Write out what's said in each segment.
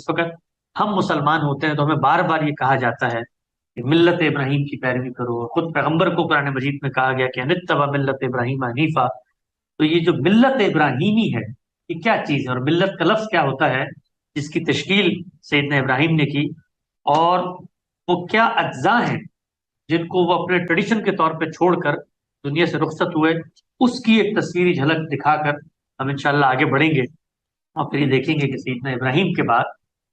जिस वक्त हम मुसलमान होते हैं तो हमें बार बार ये कहा जाता है कि मिल्लत इब्राहिम की पैरवी करो, और खुद पैगंबर को कुरान मजीद में कहा गया कि अनित्तबा मिल्लत इब्राहिम हनीफा। तो ये जो मिल्लत इब्राहिमी है, ये क्या चीज़ है, और मिल्लत का लफ्ज़ क्या होता है जिसकी तश्कील सैयदना इब्राहिम ने की, और वो क्या अज्जा हैं जिनको वो अपने ट्रेडिशन के तौर पे छोड़कर दुनिया से रुखसत हुए, उसकी एक तस्वीरी झलक दिखाकर हम इंशाल्लाह आगे बढ़ेंगे। और फिर ये देखेंगे कि सैयदना इब्राहिम के बाद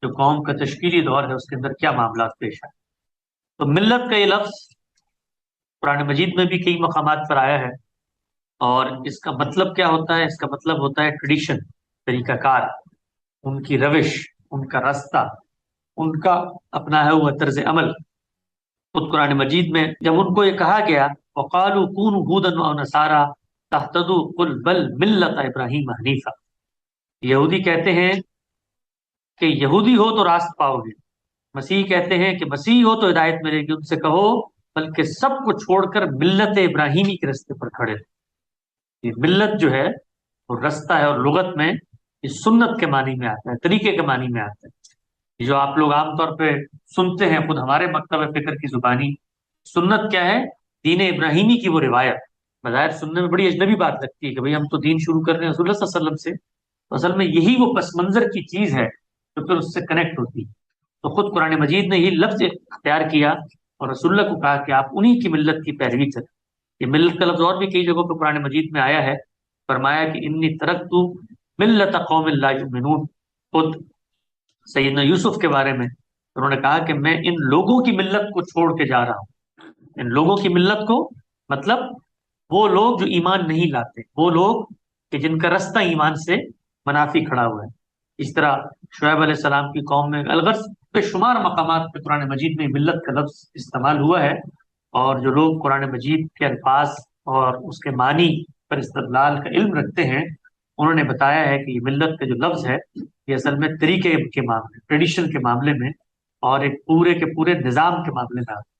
जो कौम का तश्कीली दौर है उसके अंदर क्या मामला पेश आए। तो मिल्लत का ये लफ्ज़ कुरान मजीद में भी कई मकामात पर आया है, और इसका मतलब क्या होता है? इसका मतलब होता है ट्रेडिशन, तरीकाकार, उनकी रविश, उनका रास्ता, उनका अपनाया हुआ तर्ज अमल। खुद कुरान मजीद में जब उनको ये कहा गया, वक़ालू कूनू हुदन व नसारा तहतदू कुल बल मिल्लत इब्राहिम हनीफा, यहूदी कहते हैं कि यहूदी हो तो रास्त पाओगे, मसीह कहते हैं कि मसीह हो तो हिदायत मिलेगी, उनसे कहो बल्कि सब कुछ छोड़कर मिल्लत इब्राहिमी के रास्ते पर खड़े रहो। ये मिल्लत जो है वो रास्ता है, और लुगत में ये सुन्नत के मानी में आता है, तरीके के मानी में आता है। ये जो आप लोग आमतौर पे सुनते हैं, खुद हमारे मकतब फिक्र की जुबानी, सुन्नत क्या है? दीन इब्राहिमी की वो रिवायत। बज़ाहिर सुनने में बड़ी अजनबी बात लगती है कि भाई हम तो दीन शुरू कर रहे हैं रसूलुल्लाह सल्लल्लाहु अलैहि वसल्लम से, तो असल में यही वो पस मंजर की चीज है जो फिर उससे कनेक्ट होती है। तो खुद कुरान मजीद ने यही लफ्ज इख्तियार किया और रसूलुल्लाह को कहा कि आप उन्हीं की मिल्लत की पैरवी करें। ये मिल्लत का लफ्ज और भी कई जगहों पर कुरान मजीद में आया है। फरमाया कि इन्नी तरक्तु मिल्लत कौमिन ला युमिनून। खुद सैयदना यूसुफ के बारे में उन्होंने कहा कि मैं इन लोगों की मिल्लत को छोड़ के जा रहा हूँ। इन लोगों की मिल्लत को मतलब वो लोग जो ईमान नहीं लाते, वो लोग कि जिनका रास्ता ईमान से मनाफी खड़ा हुआ है। इस तरह शुएब अलैहिस्सलाम की कौम में अलगर्ज बेशुमार मकामात पे कुरान मजीद में मिल्लत का लफ्ज इस्तेमाल हुआ है। और जो लोग कुरान मजीद के अल्फाज और उसके मानी पर इस्तदलाल का इल्म रखते हैं, उन्होंने बताया है कि ये मिल्लत का जो लफ्ज है ये असल में तरीके के मामले, ट्रेडिशन के मामले में और एक पूरे के पूरे निज़ाम के मामले में आता है।